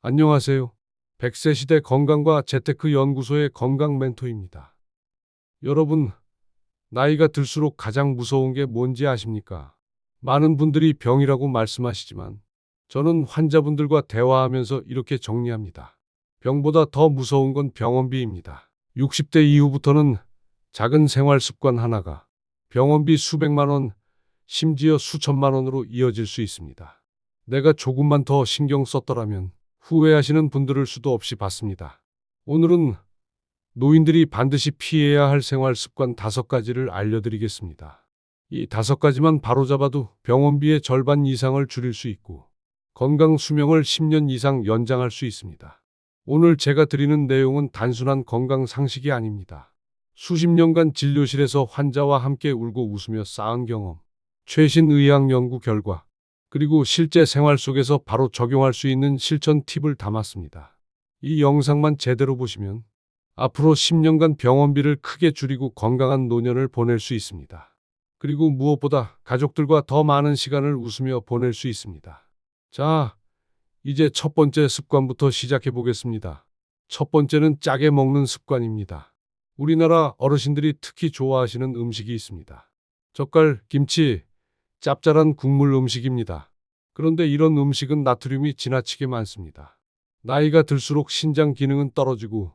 안녕하세요. 100세 시대 건강과 재테크 연구소의 건강 멘토입니다. 여러분, 나이가 들수록 가장 무서운 게 뭔지 아십니까? 많은 분들이 병이라고 말씀하시지만 저는 환자분들과 대화하면서 이렇게 정리합니다. 병보다 더 무서운 건 병원비입니다. 60대 이후부터는 작은 생활 습관 하나가 병원비 수백만 원, 심지어 수천만 원으로 이어질 수 있습니다. 내가 조금만 더 신경 썼더라면 후회하시는 분들을 수도 없이 봤습니다. 오늘은 노인들이 반드시 피해야 할 생활 습관 5가지를 알려드리겠습니다. 이 5가지만 바로잡아도 병원비의 절반 이상을 줄일 수 있고 건강 수명을 10년 이상 연장할 수 있습니다. 오늘 제가 드리는 내용은 단순한 건강 상식이 아닙니다. 수십 년간 진료실에서 환자와 함께 울고 웃으며 쌓은 경험, 최신 의학 연구 결과, 그리고 실제 생활 속에서 바로 적용할 수 있는 실천 팁을 담았습니다. 이 영상만 제대로 보시면 앞으로 10년간 병원비를 크게 줄이고 건강한 노년을 보낼 수 있습니다. 그리고 무엇보다 가족들과 더 많은 시간을 웃으며 보낼 수 있습니다. 자, 이제 첫 번째 습관부터 시작해 보겠습니다. 첫 번째는 짜게 먹는 습관입니다. 우리나라 어르신들이 특히 좋아하시는 음식이 있습니다. 젓갈, 김치, 짭짤한 국물 음식입니다. 그런데 이런 음식은 나트륨이 지나치게 많습니다. 나이가 들수록 신장 기능은 떨어지고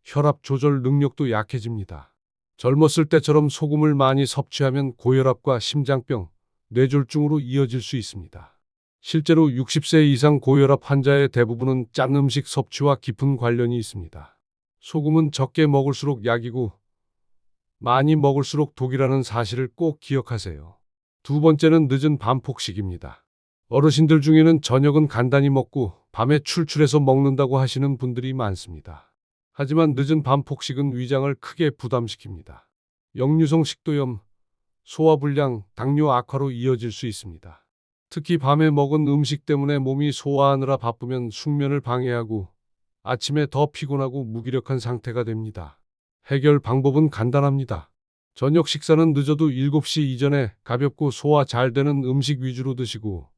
혈압 조절 능력도 약해집니다. 젊었을 때처럼 소금을 많이 섭취하면 고혈압과 심장병, 뇌졸중으로 이어질 수 있습니다. 실제로 60세 이상 고혈압 환자의 대부분은 짠 음식 섭취와 깊은 관련이 있습니다. 소금은 적게 먹을수록 약이고 많이 먹을수록 독이라는 사실을 꼭 기억하세요. 두 번째는 늦은 밤 폭식입니다. 어르신들 중에는 저녁은 간단히 먹고 밤에 출출해서 먹는다고 하시는 분들이 많습니다. 하지만 늦은 밤 폭식은 위장을 크게 부담시킵니다. 역류성 식도염, 소화불량, 당뇨 악화로 이어질 수 있습니다. 특히 밤에 먹은 음식 때문에 몸이 소화하느라 바쁘면 숙면을 방해하고 아침에 더 피곤하고 무기력한 상태가 됩니다. 해결 방법은 간단합니다. 저녁 식사는 늦어도 7시 이전에 가볍고 소화 잘 되는 음식 위주로 드시고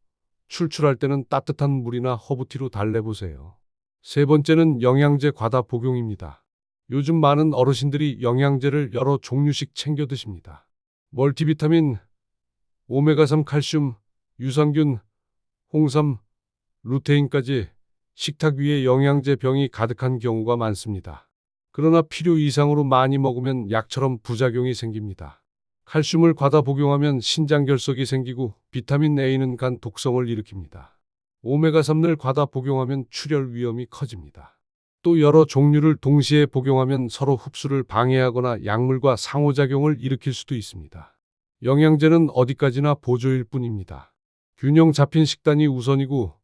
출출할 때는 따뜻한 물이나 허브티로 달래보세요. 세 번째는 영양제 과다 복용입니다. 요즘 많은 어르신들이 영양제를 여러 종류씩 챙겨 드십니다. 멀티비타민, 오메가3 칼슘, 유산균, 홍삼, 루테인까지 식탁 위에 영양제 병이 가득한 경우가 많습니다. 그러나 필요 이상으로 많이 먹으면 약처럼 부작용이 생깁니다. 칼슘을 과다 복용하면 신장결석이 생기고 비타민 A는 간 독성을 일으킵니다. 오메가3를 과다 복용하면 출혈 위험이 커집니다. 또 여러 종류를 동시에 복용하면 서로 흡수를 방해하거나 약물과 상호작용을 일으킬 수도 있습니다. 영양제는 어디까지나 보조일 뿐입니다. 균형 잡힌 식단이 우선이고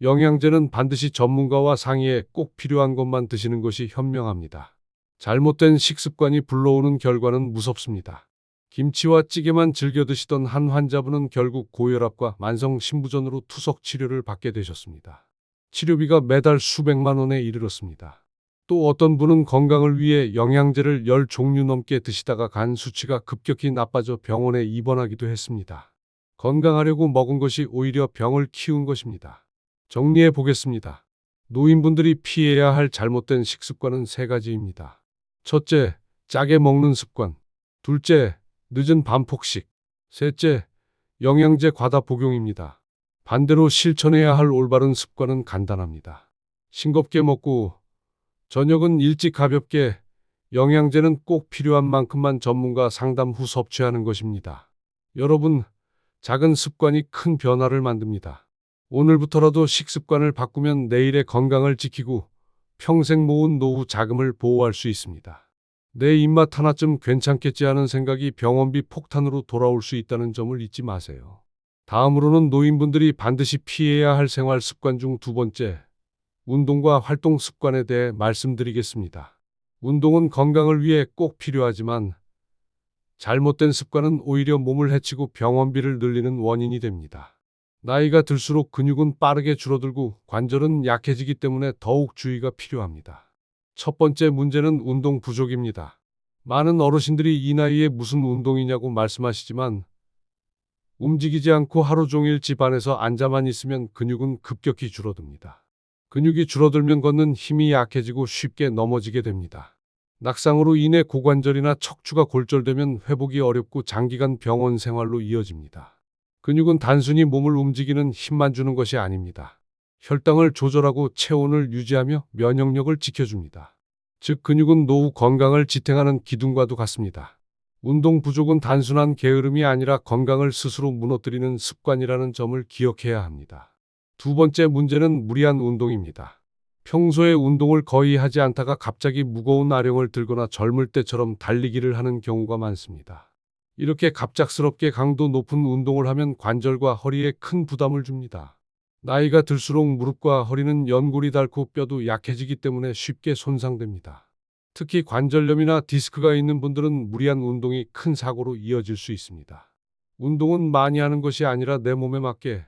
영양제는 반드시 전문가와 상의해 꼭 필요한 것만 드시는 것이 현명합니다. 잘못된 식습관이 불러오는 결과는 무섭습니다. 김치와 찌개만 즐겨 드시던 한 환자분은 결국 고혈압과 만성 신부전으로 투석 치료를 받게 되셨습니다. 치료비가 매달 수백만 원에 이르렀습니다. 또 어떤 분은 건강을 위해 영양제를 10종류 넘게 드시다가 간 수치가 급격히 나빠져 병원에 입원하기도 했습니다. 건강하려고 먹은 것이 오히려 병을 키운 것입니다. 정리해 보겠습니다. 노인분들이 피해야 할 잘못된 식습관은 3가지입니다. 첫째, 짜게 먹는 습관. 둘째, 늦은 밤 폭식. 셋째, 영양제 과다 복용입니다. 반대로 실천해야 할 올바른 습관은 간단합니다. 싱겁게 먹고, 저녁은 일찍 가볍게, 영양제는 꼭 필요한 만큼만 전문가 상담 후 섭취하는 것입니다. 여러분, 작은 습관이 큰 변화를 만듭니다. 오늘부터라도 식습관을 바꾸면 내일의 건강을 지키고 평생 모은 노후 자금을 보호할 수 있습니다. 내 입맛 하나쯤 괜찮겠지 하는 생각이 병원비 폭탄으로 돌아올 수 있다는 점을 잊지 마세요. 다음으로는 노인분들이 반드시 피해야 할 생활 습관 중 2번째, 운동과 활동 습관에 대해 말씀드리겠습니다. 운동은 건강을 위해 꼭 필요하지만 잘못된 습관은 오히려 몸을 해치고 병원비를 늘리는 원인이 됩니다. 나이가 들수록 근육은 빠르게 줄어들고 관절은 약해지기 때문에 더욱 주의가 필요합니다. 첫 번째 문제는 운동 부족입니다. 많은 어르신들이 이 나이에 무슨 운동이냐고 말씀하시지만 움직이지 않고 하루 종일 집 안에서 앉아만 있으면 근육은 급격히 줄어듭니다. 근육이 줄어들면 걷는 힘이 약해지고 쉽게 넘어지게 됩니다. 낙상으로 인해 고관절이나 척추가 골절되면 회복이 어렵고 장기간 병원 생활로 이어집니다. 근육은 단순히 몸을 움직이는 힘만 주는 것이 아닙니다. 혈당을 조절하고 체온을 유지하며 면역력을 지켜줍니다. 즉 근육은 노후 건강을 지탱하는 기둥과도 같습니다. 운동 부족은 단순한 게으름이 아니라 건강을 스스로 무너뜨리는 습관이라는 점을 기억해야 합니다. 두 번째 문제는 무리한 운동입니다. 평소에 운동을 거의 하지 않다가 갑자기 무거운 아령을 들거나 젊을 때처럼 달리기를 하는 경우가 많습니다. 이렇게 갑작스럽게 강도 높은 운동을 하면 관절과 허리에 큰 부담을 줍니다. 나이가 들수록 무릎과 허리는 연골이 닳고 뼈도 약해지기 때문에 쉽게 손상됩니다. 특히 관절염이나 디스크가 있는 분들은 무리한 운동이 큰 사고로 이어질 수 있습니다. 운동은 많이 하는 것이 아니라 내 몸에 맞게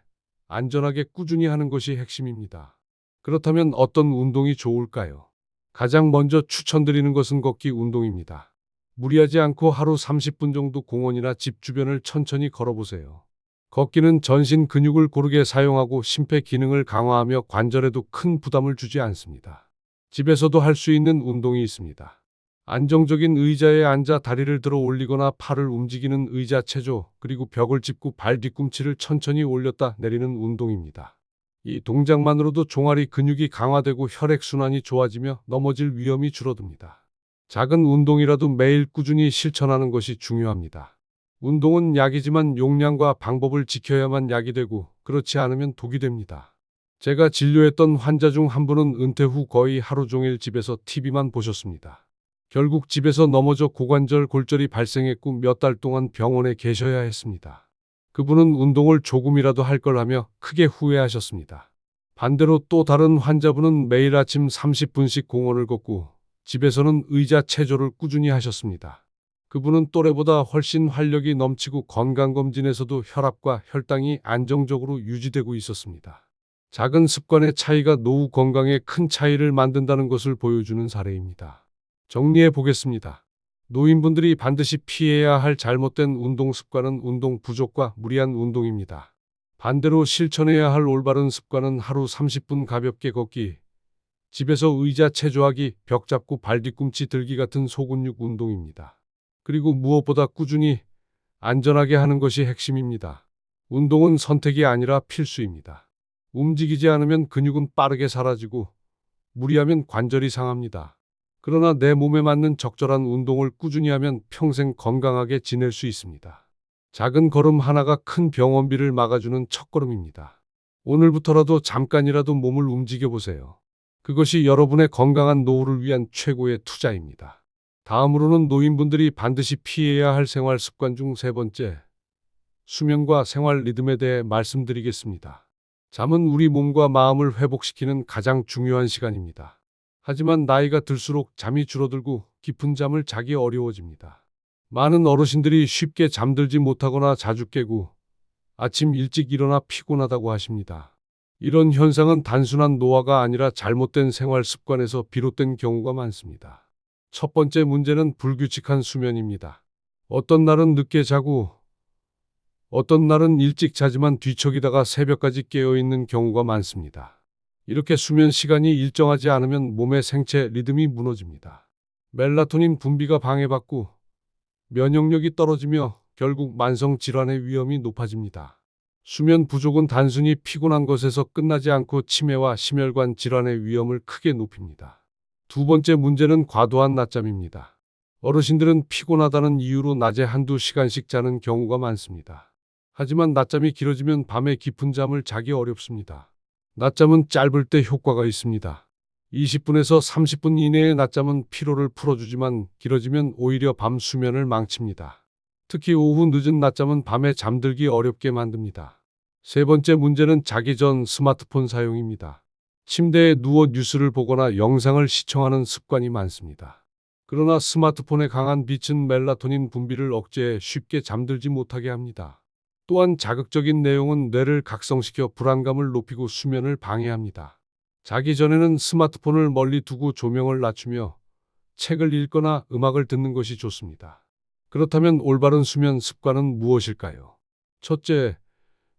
안전하게 꾸준히 하는 것이 핵심입니다. 그렇다면 어떤 운동이 좋을까요? 가장 먼저 추천드리는 것은 걷기 운동입니다. 무리하지 않고 하루 30분 정도 공원이나 집 주변을 천천히 걸어보세요. 걷기는 전신 근육을 고르게 사용하고 심폐 기능을 강화하며 관절에도 큰 부담을 주지 않습니다. 집에서도 할 수 있는 운동이 있습니다. 안정적인 의자에 앉아 다리를 들어 올리거나 팔을 움직이는 의자 체조, 그리고 벽을 짚고 발 뒤꿈치를 천천히 올렸다 내리는 운동입니다. 이 동작만으로도 종아리 근육이 강화되고 혈액순환이 좋아지며 넘어질 위험이 줄어듭니다. 작은 운동이라도 매일 꾸준히 실천하는 것이 중요합니다. 운동은 약이지만 용량과 방법을 지켜야만 약이 되고 그렇지 않으면 독이 됩니다. 제가 진료했던 환자 중 한 분은 은퇴 후 거의 하루 종일 집에서 TV만 보셨습니다. 결국 집에서 넘어져 고관절 골절이 발생했고 몇 달 동안 병원에 계셔야 했습니다. 그분은 운동을 조금이라도 할 걸 하며 크게 후회하셨습니다. 반대로 또 다른 환자분은 매일 아침 30분씩 공원을 걷고 집에서는 의자 체조를 꾸준히 하셨습니다. 그분은 또래보다 훨씬 활력이 넘치고 건강검진에서도 혈압과 혈당이 안정적으로 유지되고 있었습니다. 작은 습관의 차이가 노후 건강에 큰 차이를 만든다는 것을 보여주는 사례입니다. 정리해 보겠습니다. 노인분들이 반드시 피해야 할 잘못된 운동 습관은 운동 부족과 무리한 운동입니다. 반대로 실천해야 할 올바른 습관은 하루 30분 가볍게 걷기, 집에서 의자 체조하기, 벽 잡고 발 뒤꿈치 들기 같은 소근육 운동입니다. 그리고 무엇보다 꾸준히 안전하게 하는 것이 핵심입니다. 운동은 선택이 아니라 필수입니다. 움직이지 않으면 근육은 빠르게 사라지고 무리하면 관절이 상합니다. 그러나 내 몸에 맞는 적절한 운동을 꾸준히 하면 평생 건강하게 지낼 수 있습니다. 작은 걸음 하나가 큰 병원비를 막아주는 첫걸음입니다. 오늘부터라도 잠깐이라도 몸을 움직여 보세요. 그것이 여러분의 건강한 노후를 위한 최고의 투자입니다. 다음으로는 노인분들이 반드시 피해야 할 생활 습관 중 세 번째, 수면과 생활 리듬에 대해 말씀드리겠습니다. 잠은 우리 몸과 마음을 회복시키는 가장 중요한 시간입니다. 하지만 나이가 들수록 잠이 줄어들고 깊은 잠을 자기 어려워집니다. 많은 어르신들이 쉽게 잠들지 못하거나 자주 깨고 아침 일찍 일어나 피곤하다고 하십니다. 이런 현상은 단순한 노화가 아니라 잘못된 생활 습관에서 비롯된 경우가 많습니다. 첫 번째 문제는 불규칙한 수면입니다. 어떤 날은 늦게 자고 어떤 날은 일찍 자지만 뒤척이다가 새벽까지 깨어있는 경우가 많습니다. 이렇게 수면 시간이 일정하지 않으면 몸의 생체 리듬이 무너집니다. 멜라토닌 분비가 방해받고 면역력이 떨어지며 결국 만성 질환의 위험이 높아집니다. 수면 부족은 단순히 피곤한 것에서 끝나지 않고 치매와 심혈관 질환의 위험을 크게 높입니다. 두 번째 문제는 과도한 낮잠입니다. 어르신들은 피곤하다는 이유로 낮에 한두 시간씩 자는 경우가 많습니다. 하지만 낮잠이 길어지면 밤에 깊은 잠을 자기 어렵습니다. 낮잠은 짧을 때 효과가 있습니다. 20분에서 30분 이내의 낮잠은 피로를 풀어주지만 길어지면 오히려 밤 수면을 망칩니다. 특히 오후 늦은 낮잠은 밤에 잠들기 어렵게 만듭니다. 세 번째 문제는 자기 전 스마트폰 사용입니다. 침대에 누워 뉴스를 보거나 영상을 시청하는 습관이 많습니다. 그러나 스마트폰의 강한 빛은 멜라토닌 분비를 억제해 쉽게 잠들지 못하게 합니다. 또한 자극적인 내용은 뇌를 각성시켜 불안감을 높이고 수면을 방해합니다. 자기 전에는 스마트폰을 멀리 두고 조명을 낮추며 책을 읽거나 음악을 듣는 것이 좋습니다. 그렇다면 올바른 수면 습관은 무엇일까요? 첫째,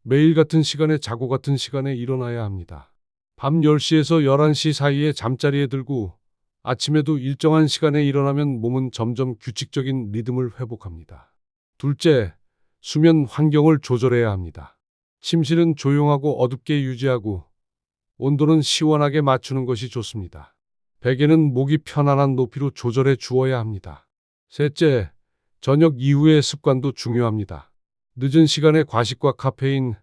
매일 같은 시간에 자고 같은 시간에 일어나야 합니다. 밤 10시에서 11시 사이에 잠자리에 들고 아침에도 일정한 시간에 일어나면 몸은 점점 규칙적인 리듬을 회복합니다. 둘째, 수면 환경을 조절해야 합니다. 침실은 조용하고 어둡게 유지하고 온도는 시원하게 맞추는 것이 좋습니다. 베개는 목이 편안한 높이로 조절해 주어야 합니다. 셋째, 저녁 이후의 습관도 중요합니다. 늦은 시간에 과식과 카페인,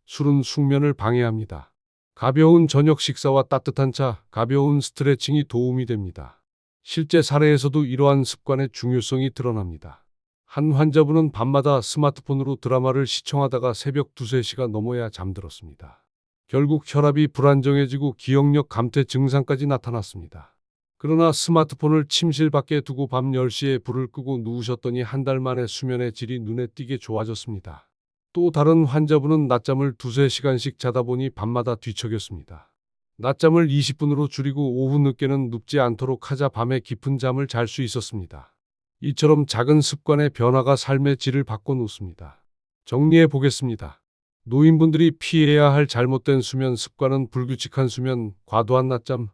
술은 숙면을 방해합니다. 가벼운 저녁 식사와 따뜻한 차, 가벼운 스트레칭이 도움이 됩니다. 실제 사례에서도 이러한 습관의 중요성이 드러납니다. 한 환자분은 밤마다 스마트폰으로 드라마를 시청하다가 새벽 2, 3시가 넘어야 잠들었습니다. 결국 혈압이 불안정해지고 기억력 감퇴 증상까지 나타났습니다. 그러나 스마트폰을 침실 밖에 두고 밤 10시에 불을 끄고 누우셨더니 한 달 만에 수면의 질이 눈에 띄게 좋아졌습니다. 또 다른 환자분은 낮잠을 2, 3시간씩 자다 보니 밤마다 뒤척였습니다. 낮잠을 20분으로 줄이고 오후 늦게는 눕지 않도록 하자 밤에 깊은 잠을 잘 수 있었습니다. 이처럼 작은 습관의 변화가 삶의 질을 바꿔놓습니다. 정리해 보겠습니다. 노인분들이 피해야 할 잘못된 수면 습관은 불규칙한 수면, 과도한 낮잠,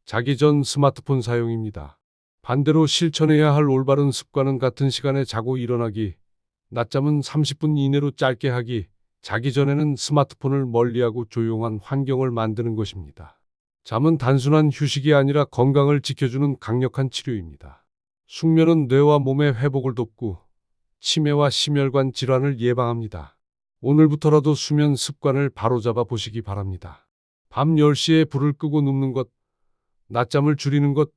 자기 전 스마트폰 사용입니다. 반대로 실천해야 할 올바른 습관은 같은 시간에 자고 일어나기, 낮잠은 30분 이내로 짧게 하기, 자기 전에는 스마트폰을 멀리하고 조용한 환경을 만드는 것입니다. 잠은 단순한 휴식이 아니라 건강을 지켜주는 강력한 치료입니다. 숙면은 뇌와 몸의 회복을 돕고 치매와 심혈관 질환을 예방합니다. 오늘부터라도 수면 습관을 바로잡아 보시기 바랍니다. 밤 10시에 불을 끄고 눕는 것, 낮잠을 줄이는 것,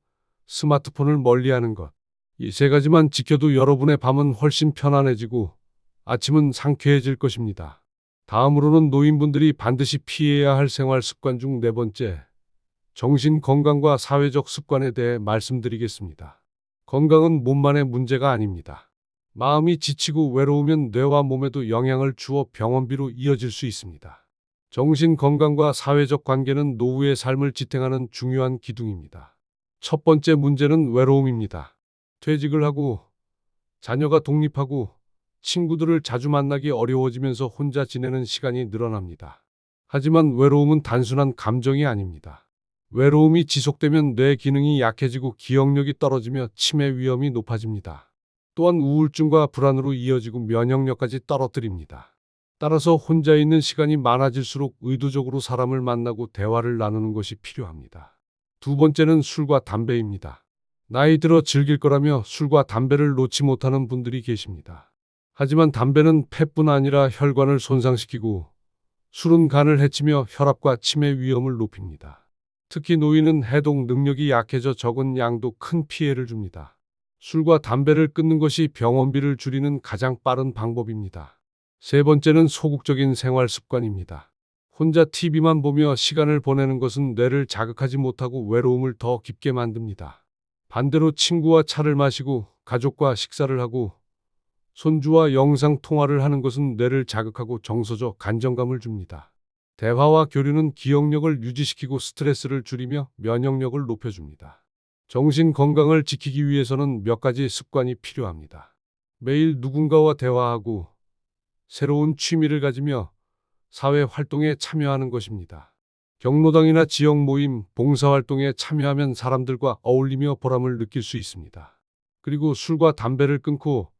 스마트폰을 멀리하는 것. 이 세 가지만 지켜도 여러분의 밤은 훨씬 편안해지고 아침은 상쾌해질 것입니다. 다음으로는 노인분들이 반드시 피해야 할 생활 습관 중 네 번째, 정신 건강과 사회적 습관에 대해 말씀드리겠습니다. 건강은 몸만의 문제가 아닙니다. 마음이 지치고 외로우면 뇌와 몸에도 영향을 주어 병원비로 이어질 수 있습니다. 정신 건강과 사회적 관계는 노후의 삶을 지탱하는 중요한 기둥입니다. 첫 번째 문제는 외로움입니다. 퇴직을 하고 자녀가 독립하고 친구들을 자주 만나기 어려워지면서 혼자 지내는 시간이 늘어납니다. 하지만 외로움은 단순한 감정이 아닙니다. 외로움이 지속되면 뇌 기능이 약해지고 기억력이 떨어지며 치매 위험이 높아집니다. 또한 우울증과 불안으로 이어지고 면역력까지 떨어뜨립니다. 따라서 혼자 있는 시간이 많아질수록 의도적으로 사람을 만나고 대화를 나누는 것이 필요합니다. 두 번째는 술과 담배입니다. 나이 들어 즐길 거라며 술과 담배를 놓지 못하는 분들이 계십니다. 하지만 담배는 폐뿐 아니라 혈관을 손상시키고 술은 간을 해치며 혈압과 치매 위험을 높입니다. 특히 노인은 해독 능력이 약해져 적은 양도 큰 피해를 줍니다. 술과 담배를 끊는 것이 병원비를 줄이는 가장 빠른 방법입니다. 세 번째는 소극적인 생활 습관입니다. 혼자 TV만 보며 시간을 보내는 것은 뇌를 자극하지 못하고 외로움을 더 깊게 만듭니다. 반대로 친구와 차를 마시고 가족과 식사를 하고 손주와 영상 통화를 하는 것은 뇌를 자극하고 정서적 안정감을 줍니다. 대화와 교류는 기억력을 유지시키고 스트레스를 줄이며 면역력을 높여줍니다. 정신 건강을 지키기 위해서는 몇 가지 습관이 필요합니다. 매일 누군가와 대화하고 새로운 취미를 가지며 사회 활동에 참여하는 것입니다. 경로당이나 지역 모임, 봉사활동에 참여하면 사람들과 어울리며 보람을 느낄 수 있습니다. 그리고 술과 담배를 끊고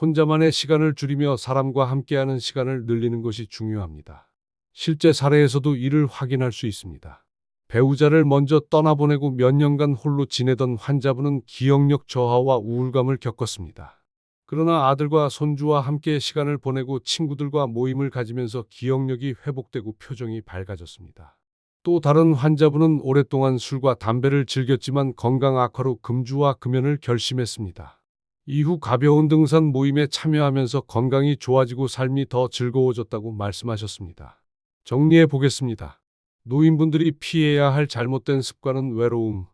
혼자만의 시간을 줄이며 사람과 함께하는 시간을 늘리는 것이 중요합니다. 실제 사례에서도 이를 확인할 수 있습니다. 배우자를 먼저 떠나보내고 몇 년간 홀로 지내던 환자분은 기억력 저하와 우울감을 겪었습니다. 그러나 아들과 손주와 함께 시간을 보내고 친구들과 모임을 가지면서 기억력이 회복되고 표정이 밝아졌습니다. 또 다른 환자분은 오랫동안 술과 담배를 즐겼지만 건강 악화로 금주와 금연을 결심했습니다. 이후 가벼운 등산 모임에 참여하면서 건강이 좋아지고 삶이 더 즐거워졌다고 말씀하셨습니다. 정리해 보겠습니다. 노인분들이 피해야 할 잘못된 습관은 외로움,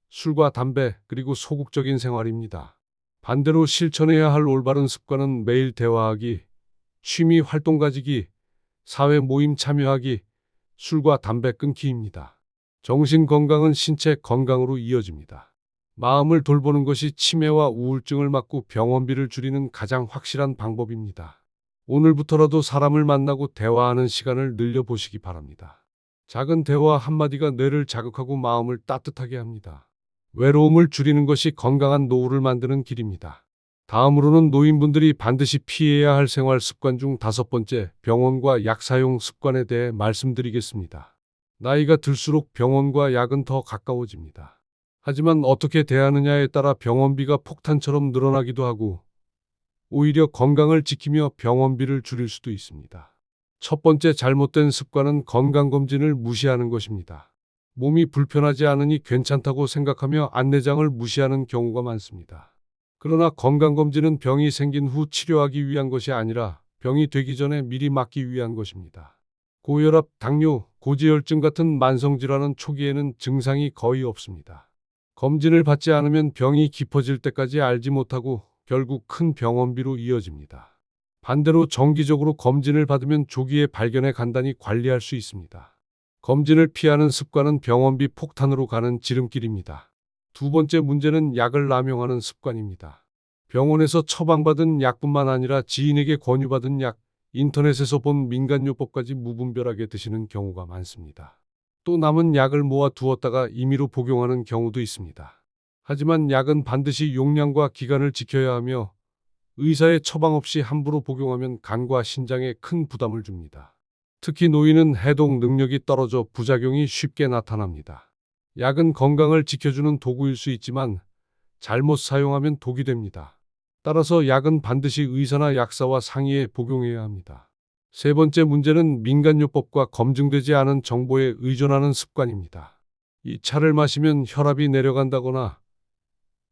술과 담배, 그리고 소극적인 생활입니다. 반대로 실천해야 할 올바른 습관은 매일 대화하기, 취미 활동 가지기, 사회 모임 참여하기, 술과 담배 끊기입니다. 정신 건강은 신체 건강으로 이어집니다. 마음을 돌보는 것이 치매와 우울증을 막고 병원비를 줄이는 가장 확실한 방법입니다. 오늘부터라도 사람을 만나고 대화하는 시간을 늘려보시기 바랍니다. 작은 대화 한마디가 뇌를 자극하고 마음을 따뜻하게 합니다. 외로움을 줄이는 것이 건강한 노후를 만드는 길입니다. 다음으로는 노인분들이 반드시 피해야 할 생활 습관 중 5번째, 병원과 약 사용 습관에 대해 말씀드리겠습니다. 나이가 들수록 병원과 약은 더 가까워집니다. 하지만 어떻게 대하느냐에 따라 병원비가 폭탄처럼 늘어나기도 하고 오히려 건강을 지키며 병원비를 줄일 수도 있습니다. 첫 번째 잘못된 습관은 건강검진을 무시하는 것입니다. 몸이 불편하지 않으니 괜찮다고 생각하며 안내장을 무시하는 경우가 많습니다. 그러나 건강검진은 병이 생긴 후 치료하기 위한 것이 아니라 병이 되기 전에 미리 막기 위한 것입니다. 고혈압, 당뇨, 고지혈증 같은 만성질환은 초기에는 증상이 거의 없습니다. 검진을 받지 않으면 병이 깊어질 때까지 알지 못하고 결국 큰 병원비로 이어집니다. 반대로 정기적으로 검진을 받으면 조기에 발견해 간단히 관리할 수 있습니다. 검진을 피하는 습관은 병원비 폭탄으로 가는 지름길입니다. 두 번째 문제는 약을 남용하는 습관입니다. 병원에서 처방받은 약뿐만 아니라 지인에게 권유받은 약, 인터넷에서 본 민간요법까지 무분별하게 드시는 경우가 많습니다. 또 남은 약을 모아 두었다가 임의로 복용하는 경우도 있습니다. 하지만 약은 반드시 용량과 기간을 지켜야 하며 의사의 처방 없이 함부로 복용하면 간과 신장에 큰 부담을 줍니다. 특히 노인은 해독 능력이 떨어져 부작용이 쉽게 나타납니다. 약은 건강을 지켜주는 도구일 수 있지만 잘못 사용하면 독이 됩니다. 따라서 약은 반드시 의사나 약사와 상의해 복용해야 합니다. 세 번째 문제는 민간요법과 검증되지 않은 정보에 의존하는 습관입니다. 이 차를 마시면 혈압이 내려간다거나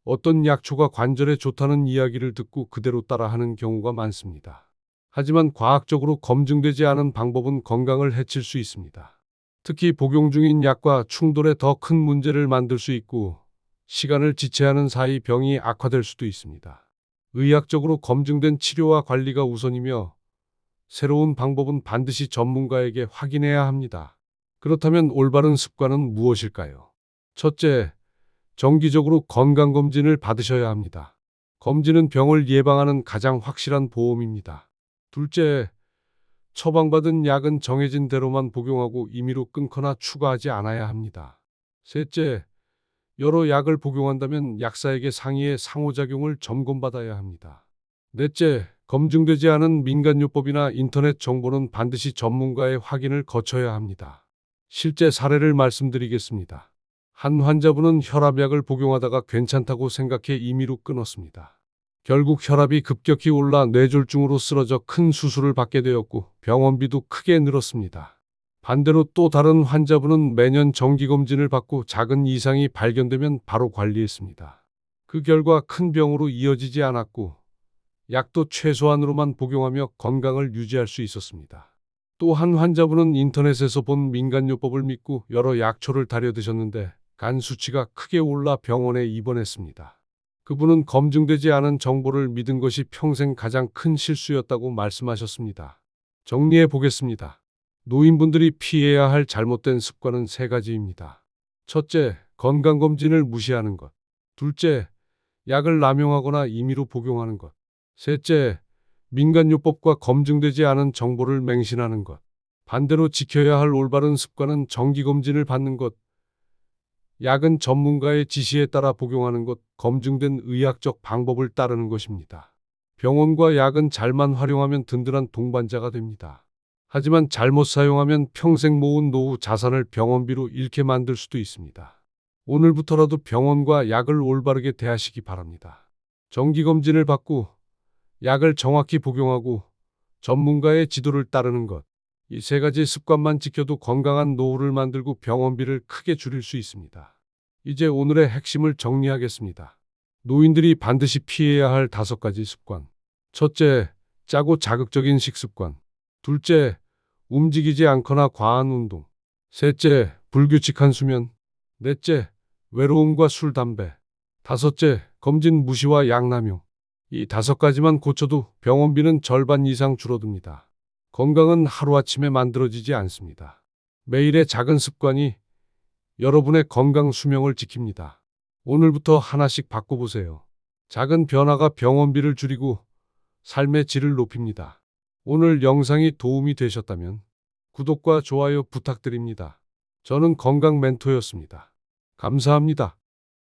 어떤 약초가 관절에 좋다는 이야기를 듣고 그대로 따라하는 경우가 많습니다. 하지만 과학적으로 검증되지 않은 방법은 건강을 해칠 수 있습니다. 특히 복용 중인 약과 충돌해 더 큰 문제를 만들 수 있고 시간을 지체하는 사이 병이 악화될 수도 있습니다. 의학적으로 검증된 치료와 관리가 우선이며 새로운 방법은 반드시 전문가에게 확인해야 합니다. 그렇다면 올바른 습관은 무엇일까요? 첫째, 정기적으로 건강검진을 받으셔야 합니다. 검진은 병을 예방하는 가장 확실한 보험입니다. 둘째, 처방받은 약은 정해진 대로만 복용하고 임의로 끊거나 추가하지 않아야 합니다. 셋째, 여러 약을 복용한다면 약사에게 상의해 상호작용을 점검받아야 합니다. 넷째, 검증되지 않은 민간요법이나 인터넷 정보는 반드시 전문가의 확인을 거쳐야 합니다. 실제 사례를 말씀드리겠습니다. 한 환자분은 혈압약을 복용하다가 괜찮다고 생각해 임의로 끊었습니다. 결국 혈압이 급격히 올라 뇌졸중으로 쓰러져 큰 수술을 받게 되었고 병원비도 크게 늘었습니다. 반대로 또 다른 환자분은 매년 정기검진을 받고 작은 이상이 발견되면 바로 관리했습니다. 그 결과 큰 병으로 이어지지 않았고 약도 최소한으로만 복용하며 건강을 유지할 수 있었습니다. 또 한 환자분은 인터넷에서 본 민간요법을 믿고 여러 약초를 다려 드셨는데 간 수치가 크게 올라 병원에 입원했습니다. 그분은 검증되지 않은 정보를 믿은 것이 평생 가장 큰 실수였다고 말씀하셨습니다. 정리해 보겠습니다. 노인분들이 피해야 할 잘못된 습관은 3가지입니다. 첫째, 건강검진을 무시하는 것. 둘째, 약을 남용하거나 임의로 복용하는 것. 셋째, 민간요법과 검증되지 않은 정보를 맹신하는 것. 반대로 지켜야 할 올바른 습관은 정기검진을 받는 것, 약은 전문가의 지시에 따라 복용하는 것, 검증된 의학적 방법을 따르는 것입니다. 병원과 약은 잘만 활용하면 든든한 동반자가 됩니다. 하지만 잘못 사용하면 평생 모은 노후 자산을 병원비로 잃게 만들 수도 있습니다. 오늘부터라도 병원과 약을 올바르게 대하시기 바랍니다. 정기검진을 받고 약을 정확히 복용하고 전문가의 지도를 따르는 것. 이 3가지 습관만 지켜도 건강한 노후를 만들고 병원비를 크게 줄일 수 있습니다. 이제 오늘의 핵심을 정리하겠습니다. 노인들이 반드시 피해야 할 5가지 습관. 첫째, 짜고 자극적인 식습관. 둘째, 움직이지 않거나 과한 운동. 셋째, 불규칙한 수면. 넷째, 외로움과 술, 담배. 다섯째, 검진 무시와 약 남용. 이 5가지만 고쳐도 병원비는 절반 이상 줄어듭니다. 건강은 하루아침에 만들어지지 않습니다. 매일의 작은 습관이 여러분의 건강 수명을 지킵니다. 오늘부터 하나씩 바꿔보세요. 작은 변화가 병원비를 줄이고 삶의 질을 높입니다. 오늘 영상이 도움이 되셨다면 구독과 좋아요 부탁드립니다. 저는 건강 멘토였습니다. 감사합니다.